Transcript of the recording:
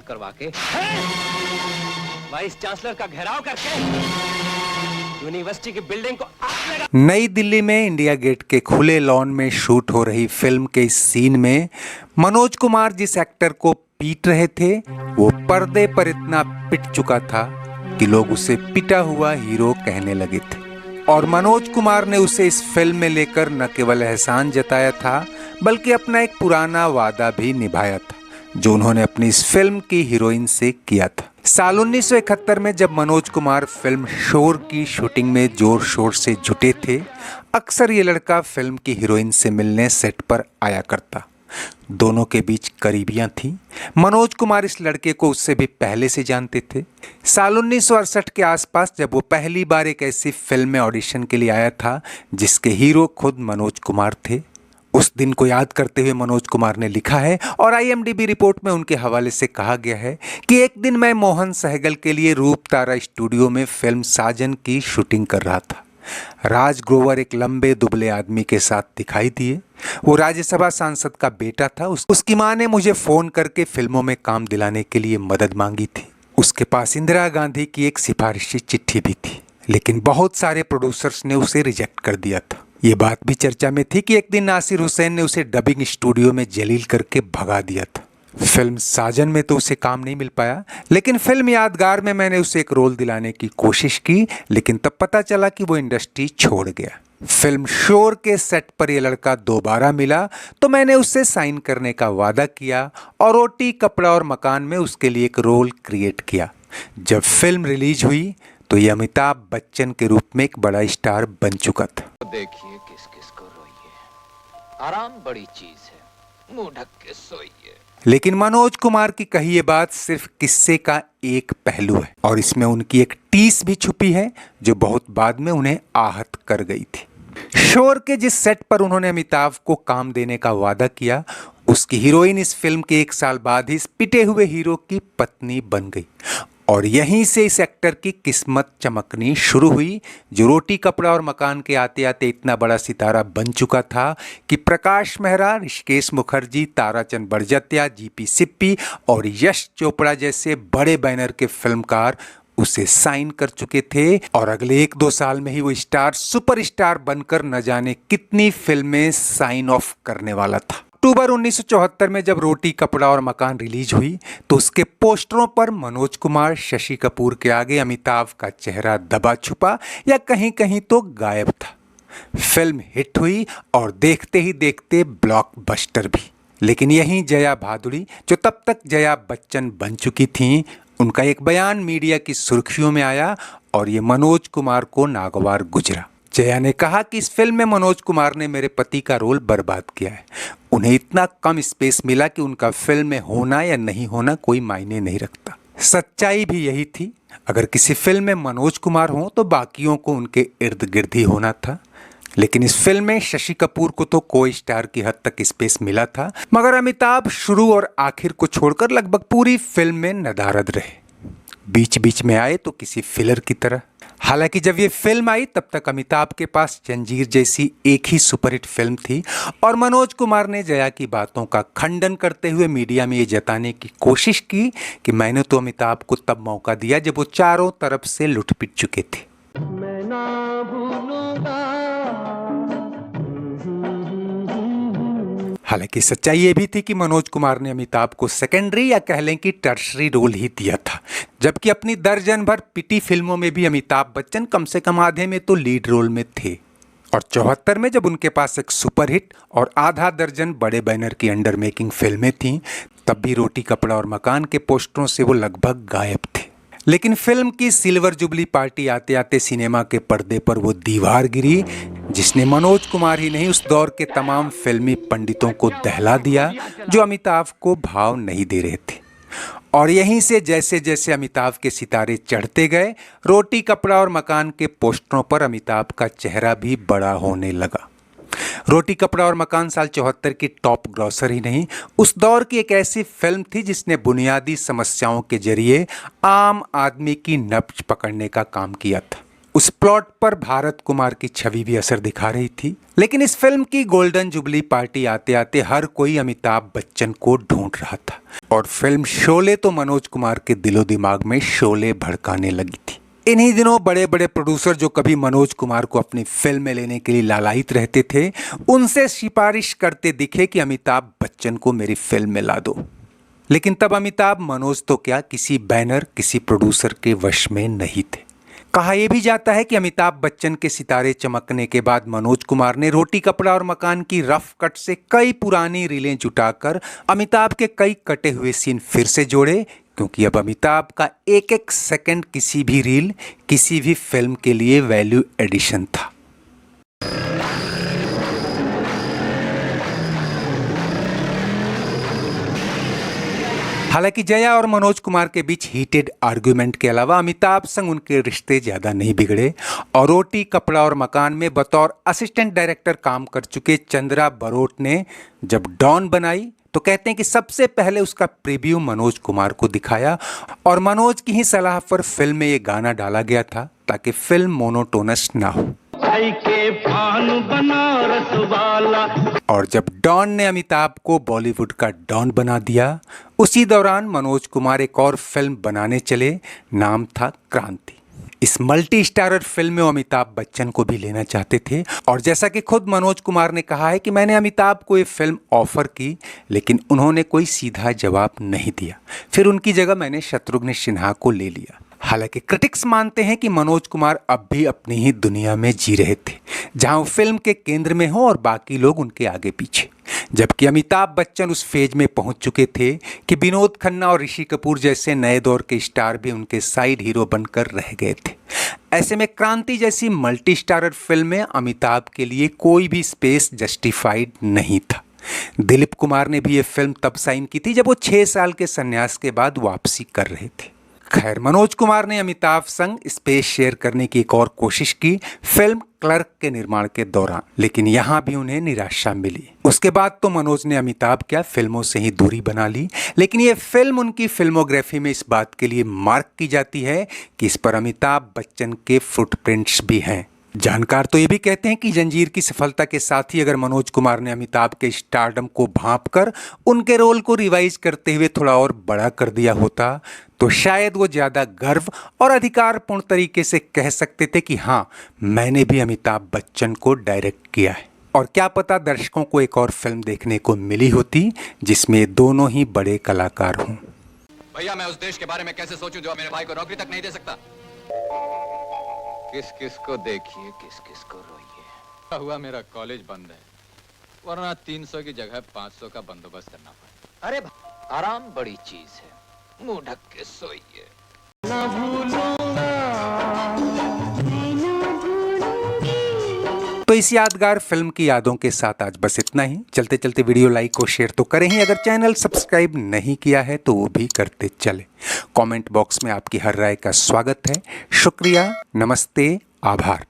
करवा के, vice chancellor का घेराव करके यूनिवर्सिटी की बिल्डिंग को आग लगा। नई दिल्ली में इंडिया गेट के खुले लॉन में शूट हो रही फिल्म के इस सीन में मनोज कुमार जिस एक्टर को पीट रहे थे वो पर्दे पर इतना पिट चुका था कि लोग उसे पिटा हुआ हीरो कहने लगे थे। और मनोज कुमार ने उसे इस फिल्म में लेकर न केवल एहसान जताया था बल्कि अपना एक पुराना वादा भी निभाया था जो उन्होंने अपनी इस फिल्म की हीरोइन से किया था। साल 1971 में जब मनोज कुमार फिल्म शोर की शूटिंग में जोर शोर से जुटे थे, अक्सर ये लड़का फिल्म की हीरोइन से मिलने सेट पर आया करता। दोनों के बीच करीबियां थीं। मनोज कुमार इस लड़के को उससे भी पहले से जानते थे। साल 1968 के आसपास जब वो पहली बार एक ऐसी फिल्म में ऑडिशन के लिए आया था जिसके हीरो खुद मनोज कुमार थे, उस दिन को याद करते हुए मनोज कुमार ने लिखा है और IMDb रिपोर्ट में उनके हवाले से कहा गया है कि एक दिन मैं मोहन सहगल के लिए रूप तारा स्टूडियो में फिल्म साजन की शूटिंग कर रहा था। राज ग्रोवर एक लंबे दुबले आदमी के साथ दिखाई दिए। वो राज्यसभा सांसद का बेटा था। उसकी मां ने मुझे फोन करके फिल्मों में काम दिलाने के लिए मदद मांगी थी। उसके पास इंदिरा गांधी की एक सिफारिशी चिट्ठी भी थी, लेकिन बहुत सारे प्रोड्यूसर्स ने उसे रिजेक्ट कर दिया था। ये बात भी चर्चा में थी कि एक दिन नासिर हुसैन ने उसे डबिंग स्टूडियो में जलील करके भगा दिया था। फिल्म साजन में तो उसे काम नहीं मिल पाया, लेकिन फिल्म यादगार में मैंने उसे एक रोल दिलाने की कोशिश की, लेकिन तब पता चला कि वो इंडस्ट्री छोड़ गया। फिल्म शोर के सेट पर यह लड़का दोबारा मिला तो मैंने उससे साइन करने का वादा किया और रोटी कपड़ा और मकान में उसके लिए एक रोल क्रिएट किया। जब फिल्म रिलीज हुई तो ये अमिताभ बच्चन के रूप में एक बड़ा स्टार बन चुका था। देखिए किस किस को रोइए, आराम बड़ी चीज है, मुंह ढक के सोइए। लेकिन मनोज कुमार की कही ये बात सिर्फ किस्से का एक पहलू है और इसमें उनकी एक टीस भी छुपी है जो बहुत बाद में उन्हें आहत कर गई थी। शोर के जिस सेट पर उन्होंने अमिताभ को काम देने का वादा किया, उसकी हीरोइन इस फिल्म के 1 साल बाद ही इस पिटे हुए हीरो की पत्नी बन गई और यहीं से इस एक्टर की किस्मत चमकनी शुरू हुई जो रोटी कपड़ा और मकान के आते आते इतना बड़ा सितारा बन चुका था कि प्रकाश मेहरा, ऋषिकेश मुखर्जी, ताराचंद बड़जत्या, जीपी सिप्पी और यश चोपड़ा जैसे बड़े बैनर के फिल्मकार उसे साइन कर चुके थे और अगले 1-2 साल में ही वो स्टार सुपरस्टार बनकर न जाने कितनी फिल्में साइन ऑफ करने वाला था। अक्टूबर 1974 में जब रोटी कपड़ा और मकान रिलीज हुई तो उसके पोस्टरों पर मनोज कुमार, शशि कपूर के आगे अमिताभ का चेहरा दबा छुपा या कहीं कहीं तो गायब था। फिल्म हिट हुई और देखते ही देखते ब्लॉकबस्टर भी। लेकिन यहीं जया भादुड़ी, जो तब तक जया बच्चन बन चुकी थीं, उनका एक बयान मीडिया की सुर्खियों में आया और ये मनोज कुमार को नागवार गुजरा। जया ने कहा कि इस फिल्म में मनोज कुमार ने मेरे पति का रोल बर्बाद किया है। उन्हें इतना कम स्पेस मिला कि उनका फिल्म में होना या नहीं होना कोई मायने नहीं रखता। सच्चाई भी यही थी। अगर किसी फिल्म में मनोज कुमार हो तो बाकियों को उनके इर्द गिर्द ही होना था। लेकिन इस फिल्म में शशि कपूर को तो को स्टार की हद तक स्पेस मिला था, मगर अमिताभ शुरू और आखिर को छोड़कर लगभग पूरी फिल्म में नदारद रहे। बीच बीच में आए तो किसी फिलर की तरह। हालांकि जब ये फिल्म आई तब तक अमिताभ के पास जंजीर जैसी एक ही सुपरहिट फिल्म थी और मनोज कुमार ने जया की बातों का खंडन करते हुए मीडिया में ये जताने की कोशिश की कि मैंने तो अमिताभ को तब मौका दिया जब वो चारों तरफ से लुट पिट चुके थे। मैं ना भूलूंगा। हालांकि सच्चाई ये भी थी कि मनोज कुमार ने अमिताभ को सेकेंडरी या कह लें कि टर्शरी रोल ही दिया था, जबकि अपनी दर्जन भर पिटी फिल्मों में भी अमिताभ बच्चन कम से कम आधे में तो लीड रोल में थे। और 74 में जब उनके पास एक सुपरहिट और आधा दर्जन बड़े बैनर की अंडर मेकिंग फिल्में थीं, तब भी रोटी कपड़ा और मकान के पोस्टरों से वो लगभग गायब थे। लेकिन फिल्म की सिल्वर जुबली पार्टी आते आते सिनेमा के पर्दे पर वो दीवार गिरी जिसने मनोज कुमार ही नहीं, उस दौर के तमाम फिल्मी पंडितों को दहला दिया जो अमिताभ को भाव नहीं दे रहे थे। और यहीं से जैसे जैसे अमिताभ के सितारे चढ़ते गए, रोटी कपड़ा और मकान के पोस्टरों पर अमिताभ का चेहरा भी बड़ा होने लगा। रोटी कपड़ा और मकान साल 74 की टॉप ग्रॉसर ही नहीं, उस दौर की एक ऐसी फिल्म थी जिसने बुनियादी समस्याओं के जरिए आम आदमी की नब्ज पकड़ने का काम किया था। उस प्लॉट पर भारत कुमार की छवि भी असर दिखा रही थी। लेकिन इस फिल्म की गोल्डन जुबली पार्टी आते आते हर कोई अमिताभ बच्चन को ढूंढ रहा था और फिल्म शोले तो मनोज कुमार के दिलो दिमाग में शोले भड़काने लगी थी। इन्हीं दिनों बड़े बड़े प्रोड्यूसर जो कभी मनोज कुमार को अपनी फिल्म में लेने के लिए लालायित रहते थे, उनसे सिफारिश करते दिखे कि अमिताभ बच्चन को मेरी फिल्म में ला दो। लेकिन तब अमिताभ मनोज तो क्या किसी बैनर, किसी प्रोड्यूसर के वश में नहीं थे। कहा यह भी जाता है कि अमिताभ बच्चन के सितारे चमकने के बाद मनोज कुमार ने रोटी कपड़ा और मकान की रफ कट से कई पुरानी रीलें जुटाकर अमिताभ के कई कटे हुए सीन फिर से जोड़े, क्योंकि अब अमिताभ का एक एक सेकंड किसी भी रील, किसी भी फिल्म के लिए वैल्यू एडिशन था। हालांकि जया और मनोज कुमार के बीच हीटेड आर्गुमेंट के अलावा अमिताभ संग उनके रिश्ते ज्यादा नहीं बिगड़े और रोटी कपड़ा और मकान में बतौर असिस्टेंट डायरेक्टर काम कर चुके चंद्रा बरोट ने जब डॉन बनाई तो कहते हैं कि सबसे पहले उसका प्रीव्यू मनोज कुमार को दिखाया और मनोज की ही सलाह पर फिल्म में ये गाना डाला गया था ताकि फिल्म मोनोटोनस ना हो। और जब डॉन ने अमिताभ को बॉलीवुड का डॉन बना दिया, उसी दौरान मनोज कुमार एक और फिल्म बनाने चले, नाम था क्रांति। इस मल्टी स्टारर फिल्म में अमिताभ बच्चन को भी लेना चाहते थे और जैसा कि खुद मनोज कुमार ने कहा है कि मैंने अमिताभ को ये फिल्म ऑफर की, लेकिन उन्होंने कोई सीधा जवाब नहीं दिया। फिर उनकी जगह मैंने शत्रुघ्न सिन्हा को ले लिया। हालांकि क्रिटिक्स मानते हैं कि मनोज कुमार अब भी अपनी ही दुनिया में जी रहे थे, जहां वो फिल्म के केंद्र में हो और बाकी लोग उनके आगे पीछे, जबकि अमिताभ बच्चन उस फेज में पहुंच चुके थे कि विनोद खन्ना और ऋषि कपूर जैसे नए दौर के स्टार भी उनके साइड हीरो बनकर रह गए थे। ऐसे में क्रांति जैसी मल्टी स्टारर फिल्म में अमिताभ के लिए कोई भी स्पेस जस्टिफाइड नहीं था। दिलीप कुमार ने भी ये फिल्म तब साइन की थी जब वो 6 साल के संन्यास के बाद वापसी कर रहे थे। खैर, मनोज कुमार ने अमिताभ संग स्पेस शेयर करने की एक और कोशिश की फिल्म क्लर्क के निर्माण के दौरान, लेकिन यहां भी उन्हें निराशा मिली। उसके बाद तो मनोज ने अमिताभ क्या फिल्मों से ही दूरी बना ली, लेकिन ये फिल्म उनकी फिल्मोग्राफी में इस बात के लिए मार्क की जाती है कि इस पर अमिताभ बच्चन के फुटप्रिंट्स भी हैं। जानकार तो ये भी कहते हैं कि जंजीर की सफलता के साथ ही अगर मनोज कुमार ने अमिताभ के स्टारडम को भांपकर उनके रोल को रिवाइज करते हुए थोड़ा और बड़ा कर दिया होता तो शायद वो ज़्यादा गर्व और अधिकारपूर्ण तरीके से कह सकते थे कि हाँ, मैंने भी अमिताभ बच्चन को डायरेक्ट किया है। और क्या पता दर्शकों को एक और फिल्म देखने को मिली होती जिसमें दोनों ही बड़े कलाकार हों। भैया, मैं उस देश के बारे में कैसे सोचूं जो मेरे भाई को नौकरी तक नहीं दे सकता। किस किस को देखिए, किस किस को रोइए। हुआ मेरा कॉलेज बंद है, वरना 300 की जगह 500 का बंदोबस्त करना पड़े। अरे आराम बड़ी चीज है, मुंह ढक के सोइए। तो इस यादगार फिल्म की यादों के साथ आज बस इतना ही। चलते चलते वीडियो लाइक और शेयर तो करें ही, अगर चैनल सब्सक्राइब नहीं किया है तो वो भी करते चले। कमेंट बॉक्स में आपकी हर राय का स्वागत है। शुक्रिया, नमस्ते, आभार।